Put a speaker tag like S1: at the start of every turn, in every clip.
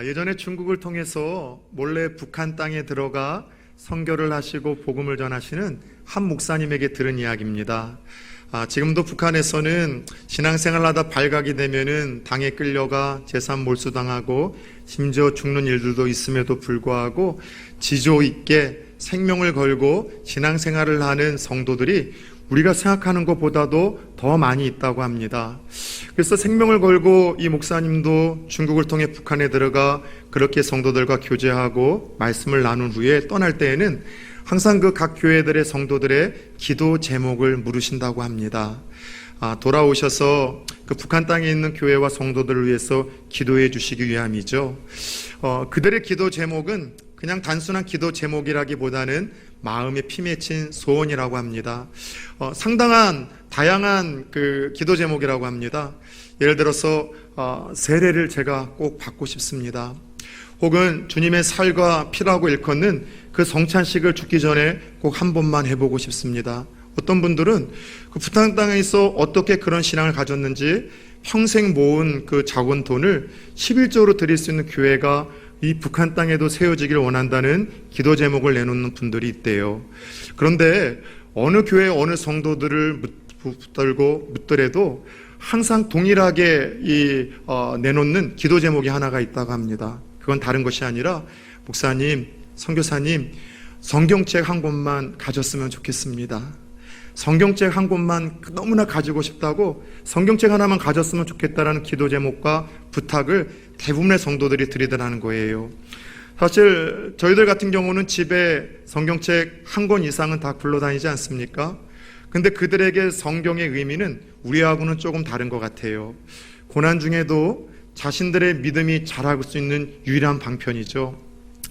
S1: 예전에 중국을 통해서 몰래 북한 땅에 들어가 선교를 하시고 복음을 전하시는 한 목사님에게 들은 이야기입니다. 지금도 북한에서는 신앙생활하다 발각이 되면은 당에 끌려가 재산 몰수당하고 심지어 죽는 일들도 있음에도 불구하고 지조 있게 생명을 걸고 신앙생활을 하는 성도들이 우리가 생각하는 것보다도 더 많이 있다고 합니다. 그래서 생명을 걸고 이 목사님도 중국을 통해 북한에 들어가 그렇게 성도들과 교제하고 말씀을 나눈 후에 떠날 때에는 항상 그 각 교회들의 성도들의 기도 제목을 물으신다고 합니다. 돌아오셔서 그 북한 땅에 있는 교회와 성도들을 위해서 기도해 주시기 위함이죠. 그들의 기도 제목은 그냥 단순한 기도 제목이라기보다는 마음에 피 맺힌 소원이라고 합니다. 상당한 다양한 그 기도 제목이라고 합니다. 예를 들어서 세례를 제가 꼭 받고 싶습니다. 혹은 주님의 살과 피라고 일컫는 그 성찬식을 죽기 전에 꼭 한 번만 해보고 싶습니다. 어떤 분들은 그 북한 땅에 있어 어떻게 그런 신앙을 가졌는지 평생 모은 그 작은 돈을 11조로 드릴 수 있는 교회가 이 북한 땅에도 세워지길 원한다는 기도 제목을 내놓는 분들이 있대요. 그런데 어느 교회 어느 성도들을 묻더라도 항상 동일하게 내놓는 기도 제목이 하나가 있다고 합니다. 그건 다른 것이 아니라 목사님, 선교사님, 성경책 한 권만 가졌으면 좋겠습니다. 성경책 한 권만 너무나 가지고 싶다고 성경책 하나만 가졌으면 좋겠다라는 기도 제목과 부탁을 대부분의 성도들이 드리더라는 거예요. 사실 저희들 같은 경우는 집에 성경책 한 권 이상은 다 굴러다니지 않습니까? 근데 그들에게 성경의 의미는 우리하고는 조금 다른 것 같아요. 고난 중에도 자신들의 믿음이 자랄 수 있는 유일한 방편이죠.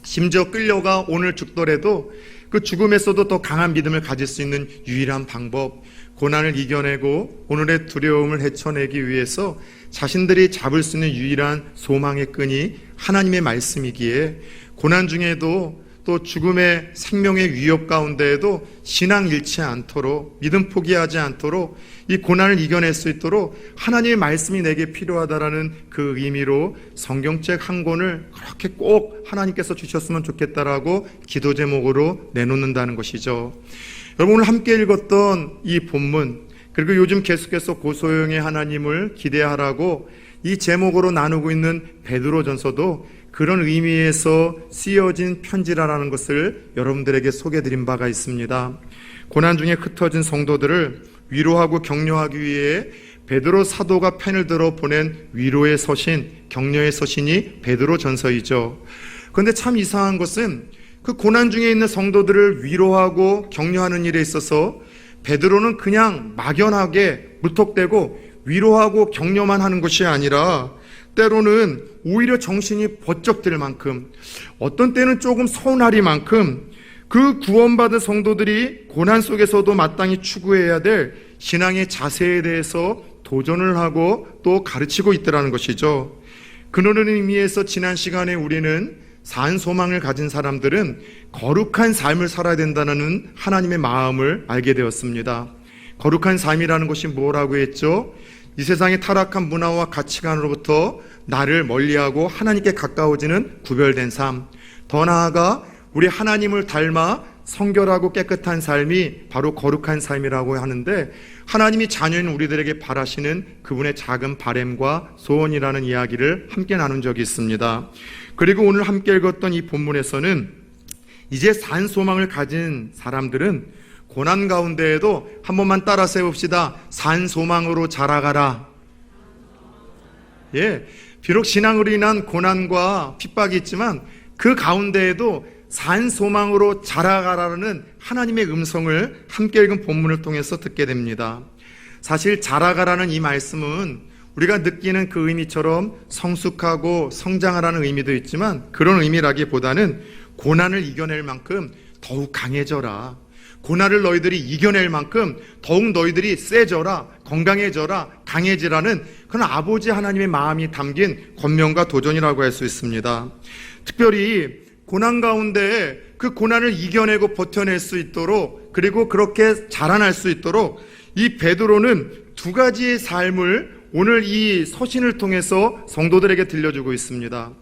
S1: 심지어 끌려가 오늘 죽더라도 그 죽음에서도 더 강한 믿음을 가질 수 있는 유일한 방법, 고난을 이겨내고 오늘의 두려움을 헤쳐내기 위해서 자신들이 잡을 수 있는 유일한 소망의 끈이 하나님의 말씀이기에 고난 중에도 또 죽음의 생명의 위협 가운데에도 신앙 잃지 않도록, 믿음 포기하지 않도록 이 고난을 이겨낼 수 있도록 하나님의 말씀이 내게 필요하다라는 그 의미로 성경책 한 권을 그렇게 꼭 하나님께서 주셨으면 좋겠다라고 기도 제목으로 내놓는다는 것이죠. 여러분, 오늘 함께 읽었던 이 본문, 그리고 요즘 계속해서 고소영의 하나님을 기대하라고 이 제목으로 나누고 있는 베드로전서도 그런 의미에서 쓰여진 편지라는 것을 여러분들에게 소개해드린 바가 있습니다. 고난 중에 흩어진 성도들을 위로하고 격려하기 위해 베드로 사도가 펜을 들어 보낸 위로의 서신, 격려의 서신이 베드로전서이죠. 그런데 참 이상한 것은 그 고난 중에 있는 성도들을 위로하고 격려하는 일에 있어서 베드로는 그냥 막연하게 무턱대고 위로하고 격려만 하는 것이 아니라 때로는 오히려 정신이 번쩍 들 만큼, 어떤 때는 조금 서운하리 만큼 그 구원받은 성도들이 고난 속에서도 마땅히 추구해야 될 신앙의 자세에 대해서 도전을 하고 또 가르치고 있더라는 것이죠. 그런 의미에서 지난 시간에 우리는 산 소망을 가진 사람들은 거룩한 삶을 살아야 된다는 하나님의 마음을 알게 되었습니다. 거룩한 삶이라는 것이 뭐라고 했죠? 이 세상의 타락한 문화와 가치관으로부터 나를 멀리하고 하나님께 가까워지는 구별된 삶, 더 나아가 우리 하나님을 닮아 성결하고 깨끗한 삶이 바로 거룩한 삶이라고 하는데, 하나님이 자녀인 우리들에게 바라시는 그분의 작은 바램과 소원이라는 이야기를 함께 나눈 적이 있습니다. 그리고 오늘 함께 읽었던 이 본문에서는 이제 산 소망을 가진 사람들은 고난 가운데에도 한 번만 따라 세웁시다. 산 소망으로 자라가라. 비록 신앙으로 인한 고난과 핍박이 있지만 그 가운데에도 산 소망으로 자라가라는 하나님의 음성을 함께 읽은 본문을 통해서 듣게 됩니다. 사실 자라가라는 이 말씀은 우리가 느끼는 그 의미처럼 성숙하고 성장하라는 의미도 있지만 그런 의미라기보다는 고난을 이겨낼 만큼 더욱 강해져라. 고난을 너희들이 이겨낼 만큼 더욱 너희들이 세져라, 건강해져라, 강해지라는 그런 아버지 하나님의 마음이 담긴 권면과 도전이라고 할 수 있습니다. 특별히 고난 가운데 그 고난을 이겨내고 버텨낼 수 있도록, 그리고 그렇게 자라날 수 있도록 이 베드로는 두 가지의 삶을 오늘 이 서신을 통해서 성도들에게 들려주고 있습니다.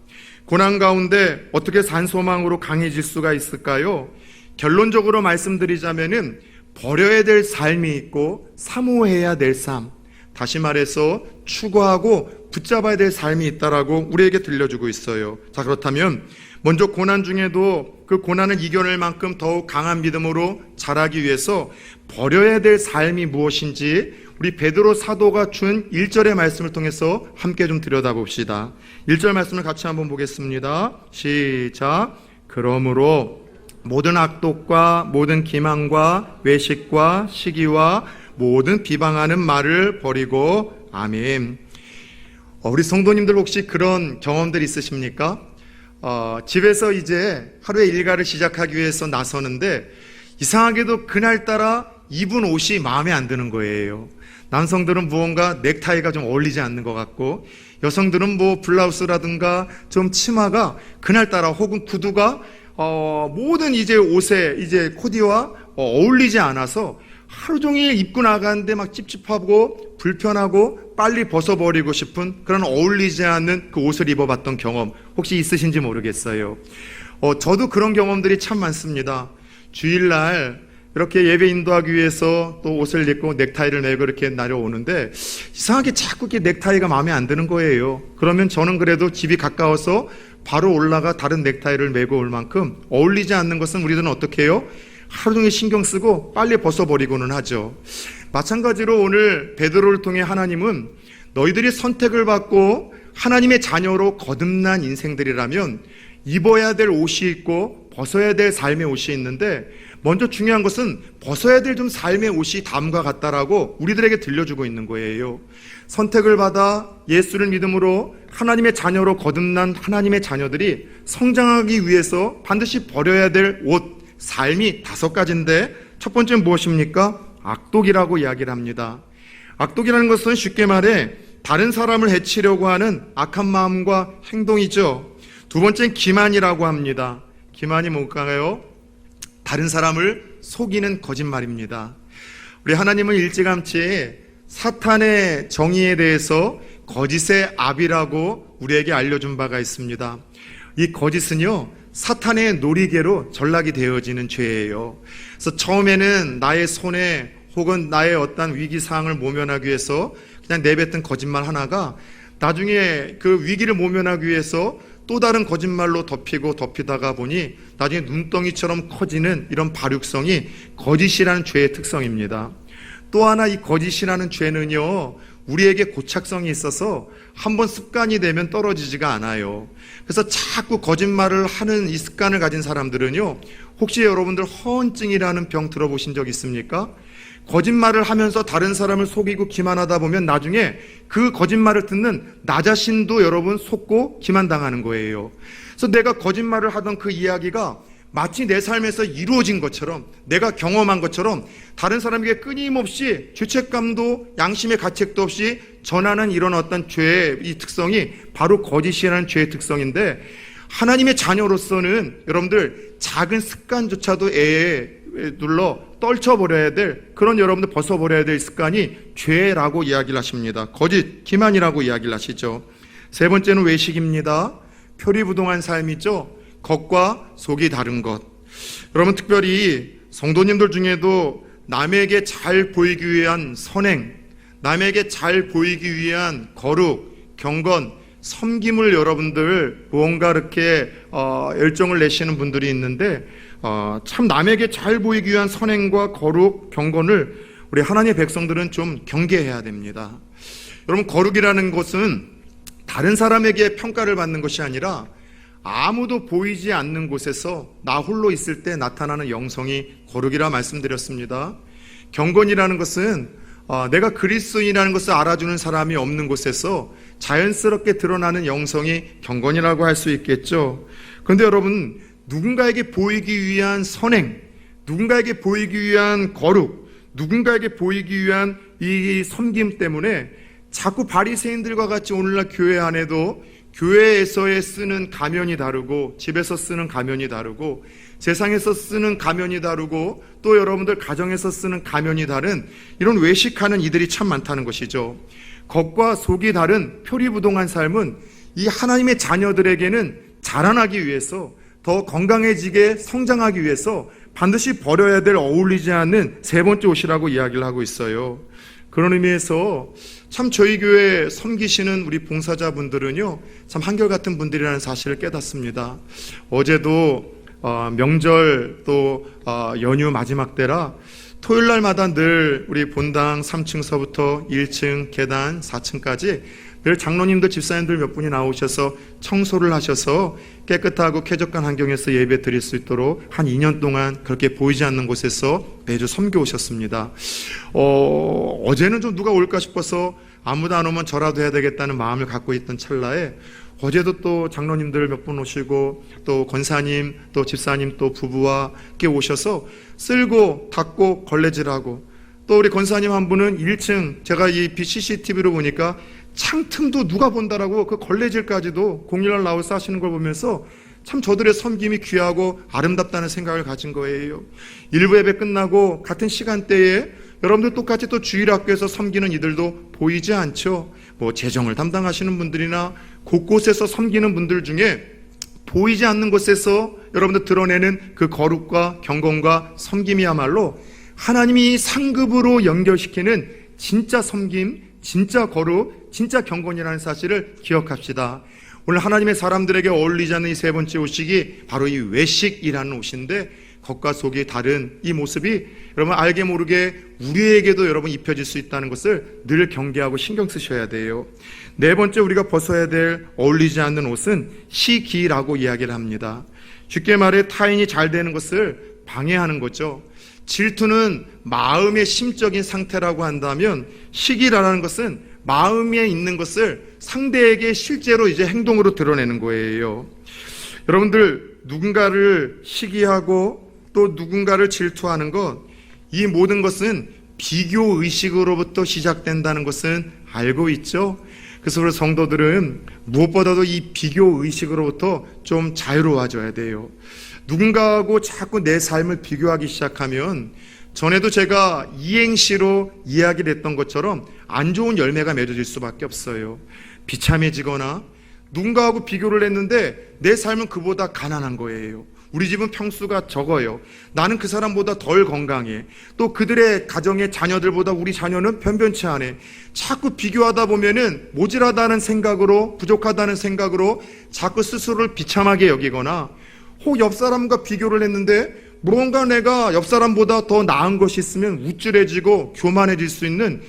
S1: 고난 가운데 어떻게 산소망으로 강해질 수가 있을까요? 결론적으로 말씀드리자면은 버려야 될 삶이 있고 사모해야 될 삶, 다시 말해서 추구하고 붙잡아야 될 삶이 있다라고 우리에게 들려주고 있어요. 자, 그렇다면 먼저 고난 중에도 그 고난을 이겨낼 만큼 더욱 강한 믿음으로 자라기 위해서 버려야 될 삶이 무엇인지 우리 베드로 사도가 준 1절의 말씀을 통해서 함께 좀 들여다봅시다. 1절 말씀을 같이 한번 보겠습니다. 시작. 그러므로 모든 악독과 모든 기만과 외식과 시기와 모든 비방하는 말을 버리고 아멘. 우리 성도님들 혹시 그런 경험들 있으십니까? 집에서 이제 하루의 일과를 시작하기 위해서 나서는데 이상하게도 그날따라 입은 옷이 마음에 안 드는 거예요. 남성들은 무언가 넥타이가 좀 어울리지 않는 것 같고, 여성들은 뭐 블라우스라든가 좀 치마가 그날따라 혹은 구두가 모든 이제 옷에 이제 코디와 어울리지 않아서 하루 종일 입고 나가는데 막 찝찝하고 불편하고 빨리 벗어버리고 싶은 그런 어울리지 않는 그 옷을 입어봤던 경험 혹시 있으신지 모르겠어요. 저도 그런 경험들이 참 많습니다. 주일날 이렇게 예배 인도하기 위해서 또 옷을 입고 넥타이를 메고 이렇게 내려오는데 이상하게 자꾸 이렇게 넥타이가 마음에 안 드는 거예요. 그러면 저는 그래도 집이 가까워서 바로 올라가 다른 넥타이를 메고 올 만큼 어울리지 않는 것은 우리들은 어떻게 해요? 하루 종일 신경 쓰고 빨리 벗어버리고는 하죠. 마찬가지로 오늘 베드로를 통해 하나님은 너희들이 선택을 받고 하나님의 자녀로 거듭난 인생들이라면 입어야 될 옷이 있고 벗어야 될 삶의 옷이 있는데 먼저 중요한 것은 벗어야 될 좀 삶의 옷이 다음과 같다라고 우리들에게 들려주고 있는 거예요. 선택을 받아 예수를 믿음으로 하나님의 자녀로 거듭난 하나님의 자녀들이 성장하기 위해서 반드시 버려야 될 옷, 삶이 5가지인데 첫 번째는 무엇입니까? 악독이라고 이야기를 합니다. 악독이라는 것은 쉽게 말해 다른 사람을 해치려고 하는 악한 마음과 행동이죠. 두 번째는 기만이라고 합니다. 기만이 뭘까요? 다른 사람을 속이는 거짓말입니다. 우리 하나님은 일찌감치 사탄의 정의에 대해서 거짓의 압이라고 우리에게 알려준 바가 있습니다. 이 거짓은요, 사탄의 놀이개로 전락이 되어지는 죄예요. 그래서 처음에는 나의 손에 혹은 나의 어떤 위기사항을 모면하기 위해서 그냥 내뱉은 거짓말 하나가 나중에 그 위기를 모면하기 위해서 또 다른 거짓말로 덮이다가 보니 나중에 눈덩이처럼 커지는 이런 발육성이 거짓이라는 죄의 특성입니다. 또 하나 이 거짓이라는 죄는요, 우리에게 고착성이 있어서 한번 습관이 되면 떨어지지가 않아요. 그래서 자꾸 거짓말을 하는 이 습관을 가진 사람들은요, 혹시 여러분들 허언증이라는 병 들어보신 적 있습니까? 거짓말을 하면서 다른 사람을 속이고 기만하다 보면 나중에 그 거짓말을 듣는 나 자신도 여러분 속고 기만당하는 거예요. 그래서 내가 거짓말을 하던 그 이야기가 마치 내 삶에서 이루어진 것처럼, 내가 경험한 것처럼 다른 사람에게 끊임없이 죄책감도 양심의 가책도 없이 전하는 이런 어떤 죄의 이 특성이 바로 거짓이라는 죄의 특성인데, 하나님의 자녀로서는 여러분들 작은 습관조차도 눌러 떨쳐버려야 될, 그런 여러분들 벗어버려야 될 습관이 죄라고 이야기를 하십니다. 거짓, 기만이라고 이야기를 하시죠. 세 번째는 외식입니다. 표리부동한 삶이죠. 겉과 속이 다른 것. 여러분, 특별히 성도님들 중에도 남에게 잘 보이기 위한 선행, 남에게 잘 보이기 위한 거룩, 경건, 섬김을 여러분들 무언가 이렇게 열정을 내시는 분들이 있는데, 참 남에게 잘 보이기 위한 선행과 거룩, 경건을 우리 하나님의 백성들은 좀 경계해야 됩니다. 여러분, 거룩이라는 것은 다른 사람에게 평가를 받는 것이 아니라 아무도 보이지 않는 곳에서 나 홀로 있을 때 나타나는 영성이 거룩이라 말씀드렸습니다. 경건이라는 것은 내가 그리스도인이라는 것을 알아주는 사람이 없는 곳에서 자연스럽게 드러나는 영성이 경건이라고 할 수 있겠죠. 그런데 여러분, 누군가에게 보이기 위한 선행, 누군가에게 보이기 위한 거룩, 누군가에게 보이기 위한 이 섬김 때문에 자꾸 바리새인들과 같이 오늘날 교회 안에도 교회에서의 쓰는 가면이 다르고, 집에서 쓰는 가면이 다르고, 세상에서 쓰는 가면이 다르고, 또 여러분들 가정에서 쓰는 가면이 다른 이런 외식하는 이들이 참 많다는 것이죠. 겉과 속이 다른 표리부동한 삶은 이 하나님의 자녀들에게는 자라나기 위해서, 더 건강해지게 성장하기 위해서 반드시 버려야 될 어울리지 않는 세 번째 옷이라고 이야기를 하고 있어요. 그런 의미에서 참 저희 교회 섬기시는 우리 봉사자분들은요, 참 한결같은 분들이라는 사실을 깨닫습니다. 어제도 명절 또 연휴 마지막 때라 토요일 날마다 늘 우리 본당 3층서부터 1층 계단 4층까지 늘 장로님들 집사님들 몇 분이 나오셔서 청소를 하셔서 깨끗하고 쾌적한 환경에서 예배 드릴 수 있도록 한 2년 동안 그렇게 보이지 않는 곳에서 매주 섬겨 오셨습니다. 어제는 좀 누가 올까 싶어서 아무도 안 오면 저라도 해야 되겠다는 마음을 갖고 있던 찰나에 어제도 또 장로님들 몇 분 오시고 또 권사님 또 집사님 또 부부와 함께 오셔서 쓸고 닦고 걸레질하고, 또 우리 권사님 한 분은 1층 제가 이 CCTV로 보니까 창틈도 누가 본다라고 그 걸레질까지도 공일날 나와서 하시는 걸 보면서 참 저들의 섬김이 귀하고 아름답다는 생각을 가진 거예요. 일부 예배 끝나고 같은 시간대에 여러분들 똑같이 또 주일학교에서 섬기는 이들도 보이지 않죠. 뭐 재정을 담당하시는 분들이나 곳곳에서 섬기는 분들 중에 보이지 않는 곳에서 여러분들 드러내는 그 거룩과 경건과 섬김이야말로 하나님이 상급으로 연결시키는 진짜 섬김, 진짜 거룩, 진짜 경건이라는 사실을 기억합시다. 오늘 하나님의 사람들에게 어울리지 않는 이 세 번째 옷이 바로 이 외식이라는 옷인데, 겉과 속이 다른 이 모습이 여러분 알게 모르게 우리에게도 여러분 입혀질 수 있다는 것을 늘 경계하고 신경 쓰셔야 돼요. 네 번째 우리가 벗어야 될 어울리지 않는 옷은 시기라고 이야기를 합니다. 쉽게 말해 타인이 잘 되는 것을 방해하는 거죠. 질투는 마음의 심적인 상태라고 한다면, 시기라는 것은 마음에 있는 것을 상대에게 실제로 이제 행동으로 드러내는 거예요. 여러분들 누군가를 시기하고 또 누군가를 질투하는 것, 이 모든 것은 비교 의식으로부터 시작된다는 것은 알고 있죠. 그래서 우리 성도들은 무엇보다도 이 비교 의식으로부터 좀 자유로워져야 돼요. 누군가하고 자꾸 내 삶을 비교하기 시작하면, 전에도 제가 이행시로 이야기를 했던 것처럼 안 좋은 열매가 맺어질 수밖에 없어요. 비참해지거나, 누군가하고 비교를 했는데 내 삶은 그보다 가난한 거예요. 우리 집은 평수가 적어요. 나는 그 사람보다 덜 건강해. 또 그들의 가정의 자녀들보다 우리 자녀는 변변치 않아. 자꾸 비교하다 보면은 모질하다는 생각으로, 부족하다는 생각으로 자꾸 스스로를 비참하게 여기거나, 혹 옆 사람과 비교를 했는데 뭔가 내가 옆 사람보다 더 나은 것이 있으면 우쭐해지고 교만해질 수 있는,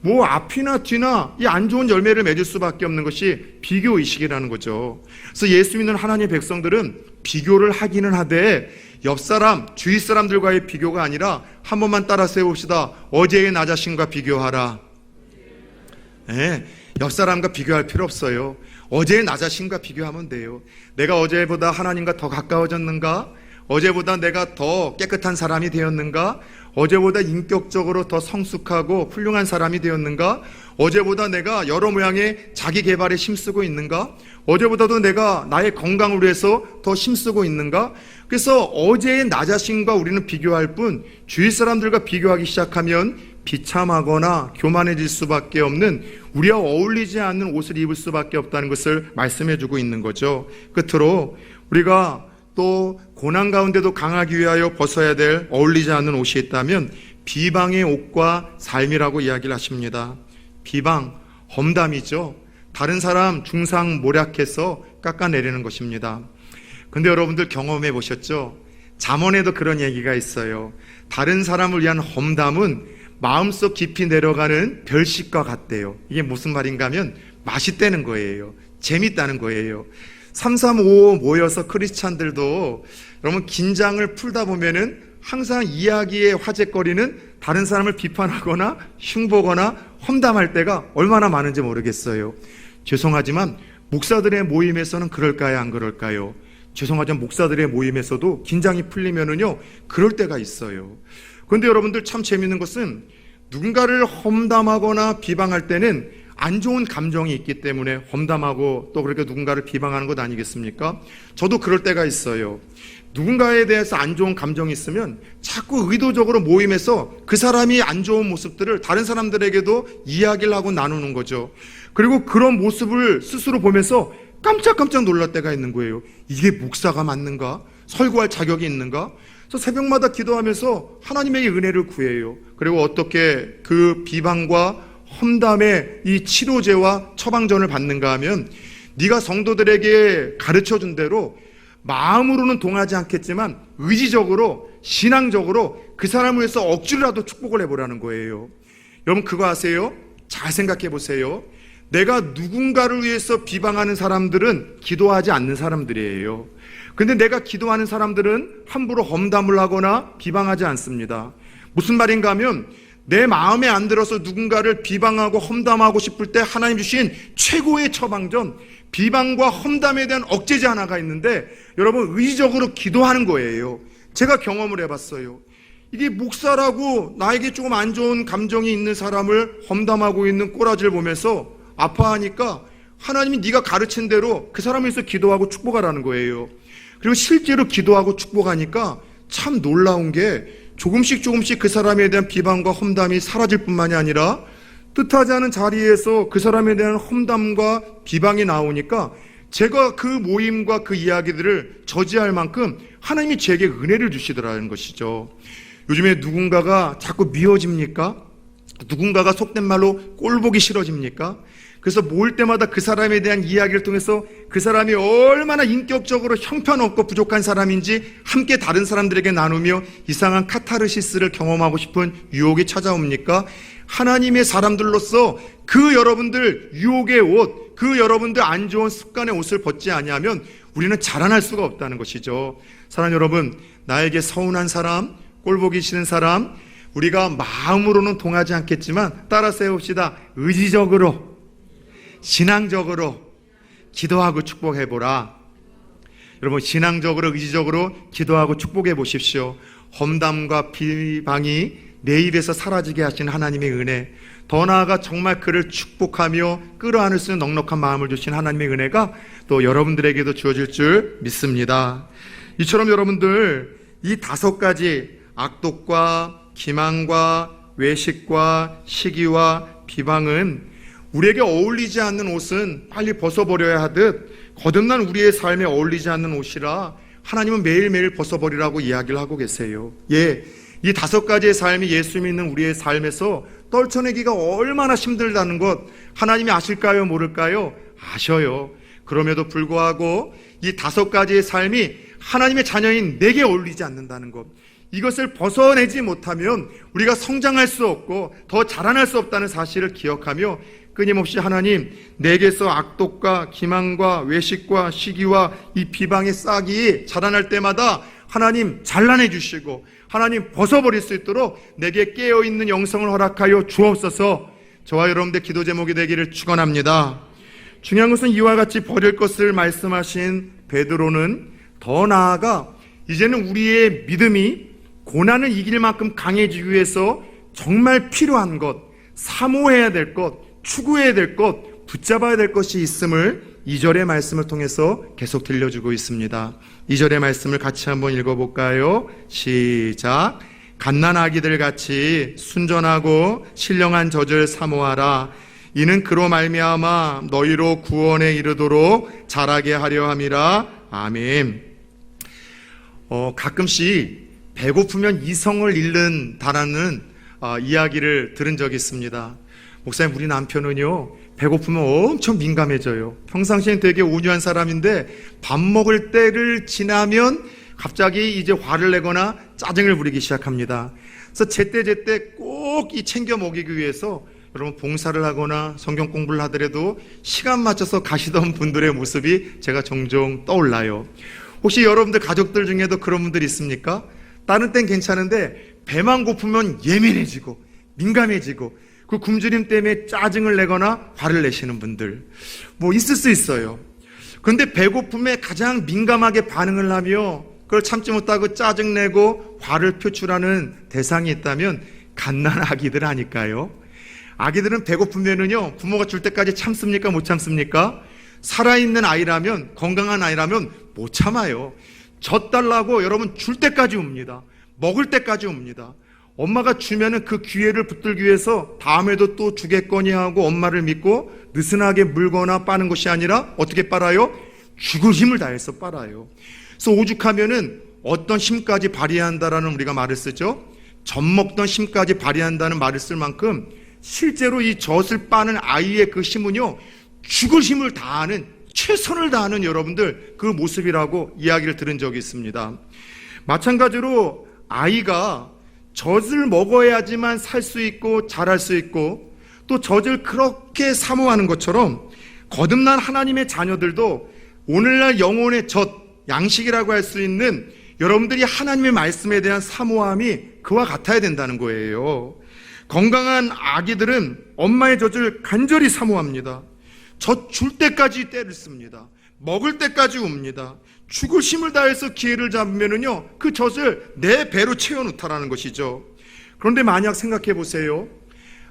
S1: 뭐 앞이나 뒤나 이 안 좋은 열매를 맺을 수밖에 없는 것이 비교의식이라는 거죠. 그래서 예수 믿는 하나님의 백성들은 비교를 하기는 하되 옆 사람, 주위 사람들과의 비교가 아니라 한 번만 따라 세웁시다. 어제의 나 자신과 비교하라. 네, 옆 사람과 비교할 필요 없어요. 어제의 나 자신과 비교하면 돼요. 내가 어제보다 하나님과 더 가까워졌는가? 어제보다 내가 더 깨끗한 사람이 되었는가? 어제보다 인격적으로 더 성숙하고 훌륭한 사람이 되었는가? 어제보다 내가 여러 모양의 자기 개발에 힘쓰고 있는가? 어제보다도 내가 나의 건강을 위해서 더 힘쓰고 있는가? 그래서 어제의 나 자신과 우리는 비교할 뿐, 주위 사람들과 비교하기 시작하면 비참하거나 교만해질 수밖에 없는, 우리와 어울리지 않는 옷을 입을 수밖에 없다는 것을 말씀해주고 있는 거죠. 끝으로 우리가 또 고난 가운데도 강하기 위하여 벗어야 될 어울리지 않는 옷이 있다면 비방의 옷과 삶이라고 이야기를 하십니다. 비방, 험담이죠. 다른 사람 중상모략해서 깎아내리는 것입니다. 근데 여러분들 경험해 보셨죠? 잠언에도 그런 얘기가 있어요. 다른 사람을 위한 험담은 마음속 깊이 내려가는 별식과 같대요. 이게 무슨 말인가 하면 맛있다는 거예요. 재밌다는 거예요. 3355 모여서 크리스찬들도 여러분 긴장을 풀다 보면은 항상 이야기의 화제거리는 다른 사람을 비판하거나 흉보거나 험담할 때가 얼마나 많은지 모르겠어요. 죄송하지만 목사들의 모임에서는 그럴까요? 안 그럴까요? 죄송하지만 목사들의 모임에서도 긴장이 풀리면은요, 그럴 때가 있어요. 그런데 여러분들 참 재밌는 것은 누군가를 험담하거나 비방할 때는 안 좋은 감정이 있기 때문에 험담하고 또 그렇게 누군가를 비방하는 것 아니겠습니까? 저도 그럴 때가 있어요. 누군가에 대해서 안 좋은 감정이 있으면 자꾸 의도적으로 모임에서 그 사람이 안 좋은 모습들을 다른 사람들에게도 이야기를 하고 나누는 거죠. 그리고 그런 모습을 스스로 보면서 깜짝깜짝 놀랄 때가 있는 거예요. 이게 목사가 맞는가? 설교할 자격이 있는가? 그래서 새벽마다 기도하면서 하나님에게 은혜를 구해요. 그리고 어떻게 그 비방과 험담의 이 치료제와 처방전을 받는가 하면, 네가 성도들에게 가르쳐준 대로 마음으로는 동하지 않겠지만 의지적으로, 신앙적으로 그 사람을 위해서 억지로라도 축복을 해보라는 거예요. 여러분 그거 아세요? 잘 생각해 보세요. 내가 누군가를 위해서 비방하는 사람들은 기도하지 않는 사람들이에요. 근데 내가 기도하는 사람들은 함부로 험담을 하거나 비방하지 않습니다. 무슨 말인가 하면, 내 마음에 안 들어서 누군가를 비방하고 험담하고 싶을 때 하나님 주신 최고의 처방전, 비방과 험담에 대한 억제제 하나가 있는데, 여러분 의지적으로 기도하는 거예요. 제가 경험을 해봤어요. 이게 목사라고 나에게 조금 안 좋은 감정이 있는 사람을 험담하고 있는 꼬라지를 보면서 아파하니까 하나님이 네가 가르친 대로 그 사람을 위해서 기도하고 축복하라는 거예요. 그리고 실제로 기도하고 축복하니까 참 놀라운 게, 조금씩 그 사람에 대한 비방과 험담이 사라질 뿐만이 아니라 뜻하지 않은 자리에서 그 사람에 대한 험담과 비방이 나오니까 제가 그 모임과 그 이야기들을 저지할 만큼 하나님이 제게 은혜를 주시더라는 것이죠. 요즘에 누군가가 자꾸 미워집니까? 누군가가 속된 말로 꼴보기 싫어집니까? 그래서 모일 때마다 그 사람에 대한 이야기를 통해서 그 사람이 얼마나 인격적으로 형편없고 부족한 사람인지 함께 다른 사람들에게 나누며 이상한 카타르시스를 경험하고 싶은 유혹이 찾아옵니까? 하나님의 사람들로서 그 여러분들 유혹의 옷, 그 여러분들 안 좋은 습관의 옷을 벗지 아니하면 우리는 자라날 수가 없다는 것이죠. 사랑하는 여러분, 나에게 서운한 사람, 꼴보기 싫은 사람, 우리가 마음으로는 동하지 않겠지만 따라 세웁시다. 의지적으로, 신앙적으로 기도하고 축복해보라. 여러분 신앙적으로, 의지적으로 기도하고 축복해 보십시오. 험담과 비방이 내 입에서 사라지게 하신 하나님의 은혜, 더 나아가 정말 그를 축복하며 끌어안을 수 있는 넉넉한 마음을 주신 하나님의 은혜가 또 여러분들에게도 주어질 줄 믿습니다. 이처럼 여러분들 이 5가지 악독과 기만과 외식과 시기와 비방은 우리에게 어울리지 않는 옷은 빨리 벗어버려야 하듯 거듭난 우리의 삶에 어울리지 않는 옷이라 하나님은 매일매일 벗어버리라고 이야기를 하고 계세요. 예, 이 5가지의 삶이 예수 믿는 우리의 삶에서 떨쳐내기가 얼마나 힘들다는 것 하나님이 아실까요? 모를까요? 아셔요. 그럼에도 불구하고 이 5가지의 삶이 하나님의 자녀인 내게 어울리지 않는다는 것, 이것을 벗어내지 못하면 우리가 성장할 수 없고 더 자라날 수 없다는 사실을 기억하며 끊임없이 하나님, 내게서 악독과 기만과 외식과 시기와 이 비방의 싹이 자라날 때마다 하나님 잘라내 주시고 하나님 벗어버릴 수 있도록 내게 깨어있는 영성을 허락하여 주옵소서. 저와 여러분들 기도 제목이 되기를 축원합니다. 중요한 것은 이와 같이 버릴 것을 말씀하신 베드로는 더 나아가 이제는 우리의 믿음이 고난을 이길 만큼 강해지기 위해서 정말 필요한 것, 사모해야 될 것, 추구해야 될 것, 붙잡아야 될 것이 있음을 2절의 말씀을 통해서 계속 들려주고 있습니다. 2절의 말씀을 같이 한번 읽어볼까요? 시작. 갓난아기들 같이 순전하고 신령한 젖을 사모하라. 이는 그로 말미암아 너희로 구원에 이르도록 자라게 하려 함이라. 아멘. 가끔씩 배고프면 이성을 잃는다라는 이야기를 들은 적이 있습니다. 목사님, 우리 남편은요 배고프면 엄청 민감해져요. 평상시엔 되게 온유한 사람인데 밥 먹을 때를 지나면 갑자기 이제 화를 내거나 짜증을 부리기 시작합니다. 그래서 제때 꼭 이 챙겨 먹이기 위해서 여러분 봉사를 하거나 성경 공부를 하더라도 시간 맞춰서 가시던 분들의 모습이 제가 종종 떠올라요. 혹시 여러분들 가족들 중에도 그런 분들 있습니까? 다른 땐 괜찮은데 배만 고프면 예민해지고 민감해지고 그 굶주림 때문에 짜증을 내거나 화를 내시는 분들 뭐 있을 수 있어요. 그런데 배고픔에 가장 민감하게 반응을 하며 그걸 참지 못하고 짜증내고 화를 표출하는 대상이 있다면 갓난아기들 아닐까요? 아기들은 배고프면은요 부모가 줄 때까지 참습니까? 못 참습니까? 살아있는 아이라면, 건강한 아이라면 못 참아요. 젖 달라고 여러분 줄 때까지 옵니다. 먹을 때까지 옵니다. 엄마가 주면은 그 기회를 붙들기 위해서 다음에도 또 주겠거니 하고 엄마를 믿고 느슨하게 물거나 빠는 것이 아니라 어떻게 빨아요? 죽을 힘을 다해서 빨아요. 그래서 오죽하면은 어떤 힘까지 발휘한다라는 우리가 말을 쓰죠. 젖먹던 힘까지 발휘한다는 말을 쓸 만큼 실제로 이 젖을 빠는 아이의 그 힘은요, 죽을 힘을 다하는, 최선을 다하는 여러분들 그 모습이라고 이야기를 들은 적이 있습니다. 마찬가지로 아이가 젖을 먹어야지만 살 수 있고 자랄 수 있고 또 젖을 그렇게 사모하는 것처럼 거듭난 하나님의 자녀들도 오늘날 영혼의 젖, 양식이라고 할 수 있는 여러분들이 하나님의 말씀에 대한 사모함이 그와 같아야 된다는 거예요. 건강한 아기들은 엄마의 젖을 간절히 사모합니다. 젖 줄 때까지 때를 씁니다. 먹을 때까지 웁니다. 죽을 힘을 다해서 기회를 잡으면은요, 그 젖을 내 배로 채워놓다라는 것이죠. 그런데 만약 생각해 보세요.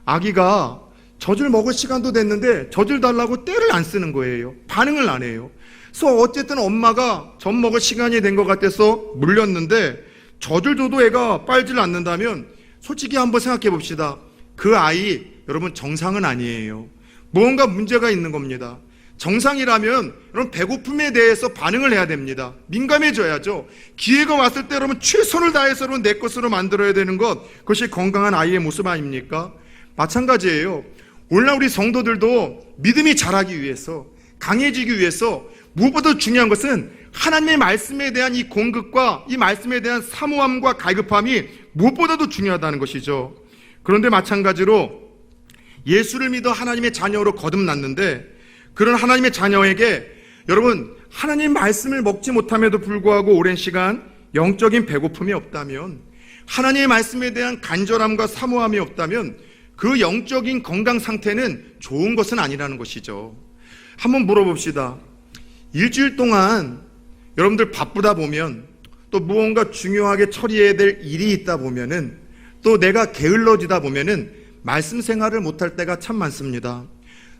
S1: 아기가 젖을 먹을 시간도 됐는데 젖을 달라고 때를 안 쓰는 거예요. 반응을 안 해요. 그래서 어쨌든 엄마가 젖 먹을 시간이 된 것 같아서 물렸는데 젖을 줘도 애가 빨질 않는다면 솔직히 한번 생각해 봅시다. 그 아이, 여러분 정상은 아니에요. 무언가 문제가 있는 겁니다. 정상이라면 여러분 배고픔에 대해서 반응을 해야 됩니다. 민감해져야죠. 기회가 왔을 때 여러분 최선을 다해서 내 것으로 만들어야 되는 것, 그것이 건강한 아이의 모습 아닙니까? 마찬가지예요. 오늘날 우리 성도들도 믿음이 자라기 위해서, 강해지기 위해서 무엇보다 중요한 것은 하나님의 말씀에 대한 이 공급과 이 말씀에 대한 사모함과 갈급함이 무엇보다도 중요하다는 것이죠. 그런데 마찬가지로 예수를 믿어 하나님의 자녀로 거듭났는데 그런 하나님의 자녀에게 여러분 하나님 말씀을 먹지 못함에도 불구하고 오랜 시간 영적인 배고픔이 없다면, 하나님의 말씀에 대한 간절함과 사모함이 없다면 그 영적인 건강 상태는 좋은 것은 아니라는 것이죠. 한번 물어봅시다. 일주일 동안 여러분들 바쁘다 보면, 또 무언가 중요하게 처리해야 될 일이 있다 보면은, 또 내가 게을러지다 보면은 말씀 생활을 못할 때가 참 많습니다.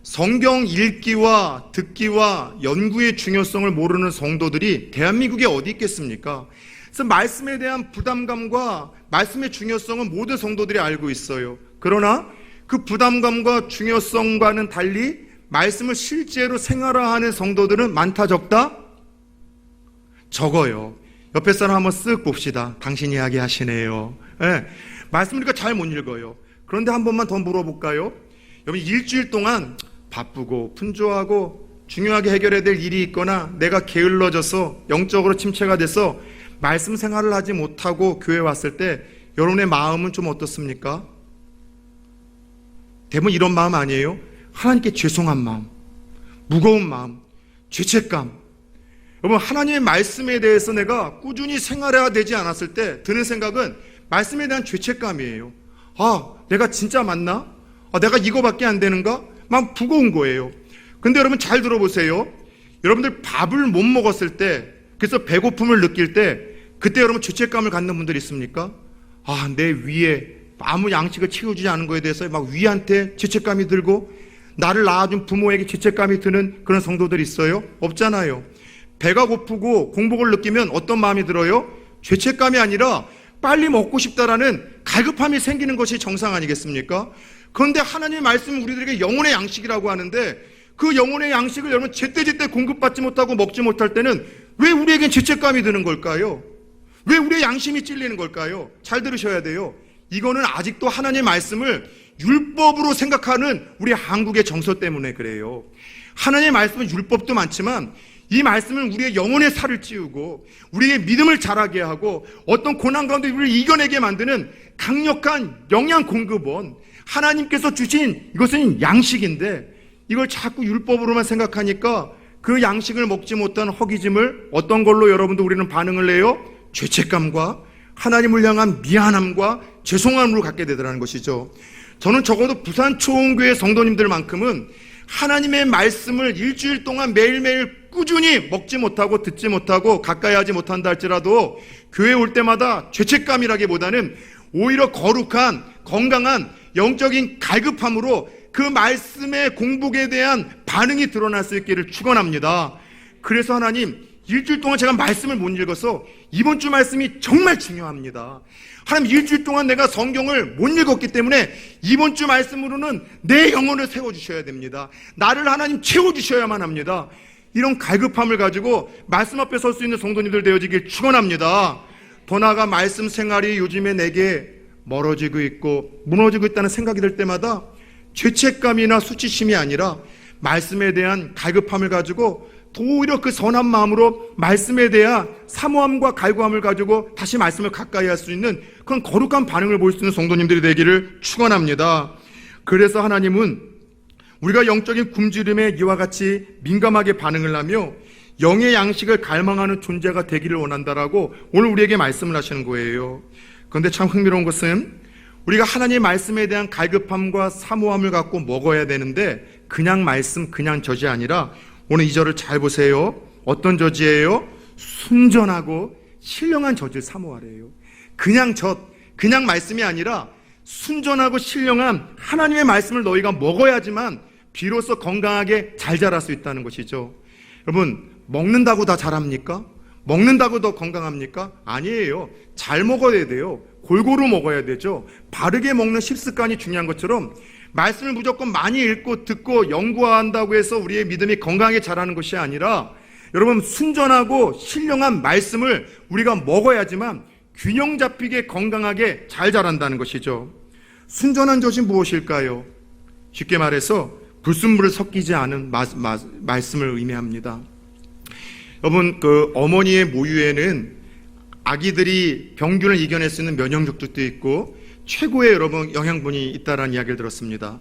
S1: 성경 읽기와 듣기와 연구의 중요성을 모르는 성도들이 대한민국에 어디 있겠습니까? 그래서 말씀에 대한 부담감과 말씀의 중요성은 모든 성도들이 알고 있어요. 그러나 그 부담감과 중요성과는 달리 말씀을 실제로 생활화하는 성도들은 많다 적다? 적어요. 옆에 사람 한번 쓱 봅시다. 당신 이야기 하시네요. 네. 말씀을 우리가 잘 못 읽어요. 그런데 한 번만 더 물어볼까요? 여러분 일주일 동안 바쁘고 분주하고 중요하게 해결해야 될 일이 있거나 내가 게을러져서 영적으로 침체가 돼서 말씀 생활을 하지 못하고 교회에 왔을 때 여러분의 마음은 좀 어떻습니까? 대부분 이런 마음 아니에요? 하나님께 죄송한 마음, 무거운 마음, 죄책감. 여러분 하나님의 말씀에 대해서 내가 꾸준히 생활해야 되지 않았을 때 드는 생각은 말씀에 대한 죄책감이에요. 아, 내가 진짜 맞나? 아, 내가 이거밖에 안 되는가? 막 무거운 거예요. 근데 여러분 잘 들어보세요. 여러분들 밥을 못 먹었을 때, 그래서 배고픔을 느낄 때 그때 여러분 죄책감을 갖는 분들 있습니까? 아, 내 위에 아무 양식을 채워주지 않은 거에 대해서 막 위한테 죄책감이 들고 나를 낳아준 부모에게 죄책감이 드는 그런 성도들이 있어요? 없잖아요. 배가 고프고 공복을 느끼면 어떤 마음이 들어요? 죄책감이 아니라 빨리 먹고 싶다라는 갈급함이 생기는 것이 정상 아니겠습니까? 그런데 하나님의 말씀은 우리들에게 영혼의 양식이라고 하는데 그 영혼의 양식을 여러분 제때제때 공급받지 못하고 먹지 못할 때는 왜 우리에겐 죄책감이 드는 걸까요? 왜 우리의 양심이 찔리는 걸까요? 잘 들으셔야 돼요. 이거는 아직도 하나님의 말씀을 율법으로 생각하는 우리 한국의 정서 때문에 그래요. 하나님의 말씀은 율법도 많지만 이 말씀은 우리의 영혼의 살을 찌우고 우리의 믿음을 자라게 하고 어떤 고난 가운데 우리를 이겨내게 만드는 강력한 영양 공급원, 하나님께서 주신 이것은 양식인데 이걸 자꾸 율법으로만 생각하니까 그 양식을 먹지 못한 허기짐을 어떤 걸로 여러분도 우리는 반응을 해요? 죄책감과 하나님을 향한 미안함과 죄송함으로 갖게 되더라는 것이죠. 저는 적어도 부산 초원교회 성도님들만큼은 하나님의 말씀을 일주일 동안 매일매일 꾸준히 먹지 못하고 듣지 못하고 가까이 하지 못한다 할지라도 교회에 올 때마다 죄책감이라기보다는 오히려 거룩한 건강한 영적인 갈급함으로 그 말씀의 공복에 대한 반응이 드러날 수 있기를 축원합니다. 그래서 하나님 일주일 동안 제가 말씀을 못 읽어서 이번 주 말씀이 정말 중요합니다. 하나님, 일주일 동안 내가 성경을 못 읽었기 때문에 이번 주 말씀으로는 내 영혼을 세워주셔야 됩니다. 나를 하나님 채워주셔야만 합니다. 이런 갈급함을 가지고 말씀 앞에 설 수 있는 성도님들 되어지길 축원합니다. 더 나아가 말씀 생활이 요즘에 내게 멀어지고 있고 무너지고 있다는 생각이 들 때마다 죄책감이나 수치심이 아니라 말씀에 대한 갈급함을 가지고 오히려 그 선한 마음으로 말씀에 대한 사모함과 갈구함을 가지고 다시 말씀을 가까이 할 수 있는 그런 거룩한 반응을 보일 수 있는 성도님들이 되기를 축원합니다. 그래서 하나님은 우리가 영적인 굶주림에 이와 같이 민감하게 반응을 하며 영의 양식을 갈망하는 존재가 되기를 원한다라고 오늘 우리에게 말씀을 하시는 거예요. 그런데 참 흥미로운 것은 우리가 하나님의 말씀에 대한 갈급함과 사모함을 갖고 먹어야 되는데 그냥 말씀, 그냥 젖이 아니라 오늘 이 절을 잘 보세요. 어떤 젖이에요? 순전하고 신령한 젖을 사모하래요. 그냥 젖, 그냥 말씀이 아니라 순전하고 신령한 하나님의 말씀을 너희가 먹어야지만 비로소 건강하게 잘 자랄 수 있다는 것이죠. 여러분, 먹는다고 다 자랍니까? 먹는다고 더 건강합니까? 아니에요. 잘 먹어야 돼요. 골고루 먹어야 되죠. 바르게 먹는 식습관이 중요한 것처럼 말씀을 무조건 많이 읽고 듣고 연구한다고 해서 우리의 믿음이 건강하게 자라는 것이 아니라 여러분, 순전하고 신령한 말씀을 우리가 먹어야지만 균형 잡히게 건강하게 잘 자란다는 것이죠. 순전한 젖이 무엇일까요? 쉽게 말해서 불순물을 섞이지 않은 말씀을 의미합니다. 여러분, 그 어머니의 모유에는 아기들이 병균을 이겨낼 수 있는 면역력도 있고 최고의 여러분 영양분이 있다라는 이야기를 들었습니다.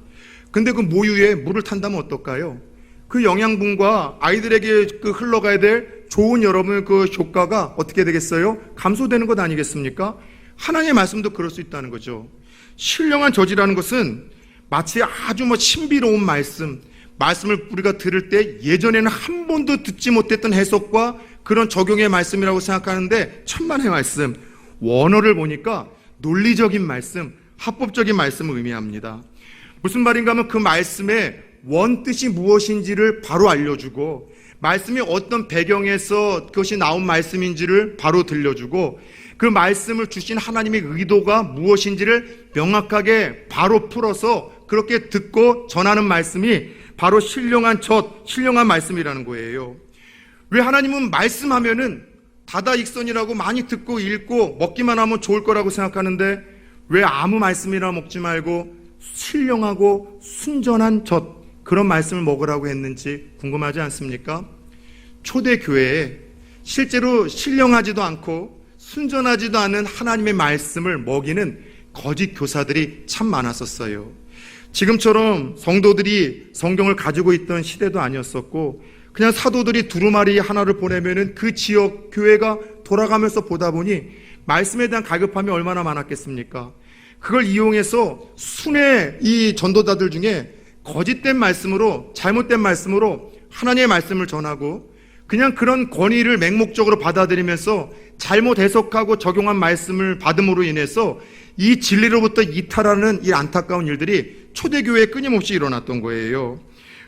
S1: 근데 그 모유에 물을 탄다면 어떨까요? 그 영양분과 아이들에게 그 흘러가야 될 좋은 여러분 그 효과가 어떻게 되겠어요? 감소되는 것 아니겠습니까? 하나님의 말씀도 그럴 수 있다는 거죠. 신령한 젖이라는 것은 마치 아주 신비로운 말씀을 우리가 들을 때 예전에는 한 번도 듣지 못했던 해석과 그런 적용의 말씀이라고 생각하는데 천만의 말씀, 원어를 보니까 논리적인 말씀, 합법적인 말씀을 의미합니다. 무슨 말인가 하면 그 말씀의 원뜻이 무엇인지를 바로 알려주고 말씀이 어떤 배경에서 그것이 나온 말씀인지를 바로 들려주고 그 말씀을 주신 하나님의 의도가 무엇인지를 명확하게 바로 풀어서 그렇게 듣고 전하는 말씀이 바로 신령한 젖, 신령한 말씀이라는 거예요. 왜 하나님은 말씀하면은 다다익선이라고 많이 듣고 읽고 먹기만 하면 좋을 거라고 생각하는데 왜 아무 말씀이나 먹지 말고 신령하고 순전한 젖, 그런 말씀을 먹으라고 했는지 궁금하지 않습니까? 초대교회에 실제로 신령하지도 않고 순전하지도 않은 하나님의 말씀을 먹이는 거짓 교사들이 참 많았었어요. 지금처럼 성도들이 성경을 가지고 있던 시대도 아니었었고 그냥 사도들이 두루마리 하나를 보내면은 그 지역 교회가 돌아가면서 보다 보니 말씀에 대한 갈급함이 얼마나 많았겠습니까? 그걸 이용해서 순회 이 전도자들 중에 거짓된 말씀으로, 잘못된 말씀으로 하나님의 말씀을 전하고 그냥 그런 권위를 맹목적으로 받아들이면서 잘못 해석하고 적용한 말씀을 받음으로 인해서 이 진리로부터 이탈하는 이 안타까운 일들이 초대교회에 끊임없이 일어났던 거예요.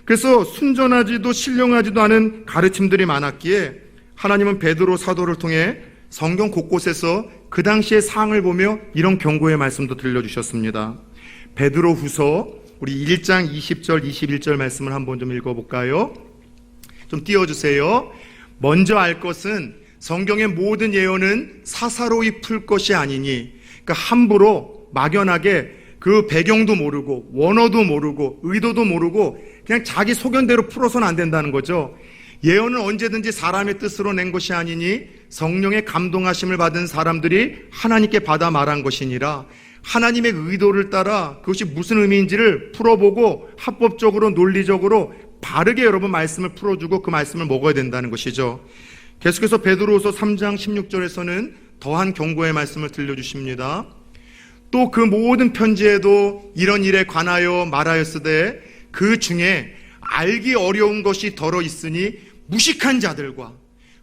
S1: 그래서 순전하지도 신령하지도 않은 가르침들이 많았기에 하나님은 베드로 사도를 통해 성경 곳곳에서 그 당시의 상황을 보며 이런 경고의 말씀도 들려주셨습니다. 베드로 후서 우리 1장 20절 21절 말씀을 한번 좀 읽어볼까요? 좀 띄워주세요. 먼저 알 것은 성경의 모든 예언은 사사로이 풀 것이 아니니, 그러니까 함부로 막연하게 그 배경도 모르고 원어도 모르고 의도도 모르고 그냥 자기 소견대로 풀어서는 안 된다는 거죠. 예언은 언제든지 사람의 뜻으로 낸 것이 아니니 성령의 감동하심을 받은 사람들이 하나님께 받아 말한 것이니라. 하나님의 의도를 따라 그것이 무슨 의미인지를 풀어보고 합법적으로 논리적으로 바르게 여러분 말씀을 풀어주고 그 말씀을 먹어야 된다는 것이죠. 계속해서 베드로후서 3장 16절에서는 더한 경고의 말씀을 들려주십니다. 또 그 모든 편지에도 이런 일에 관하여 말하였으되 그 중에 알기 어려운 것이 덜어 있으니 무식한 자들과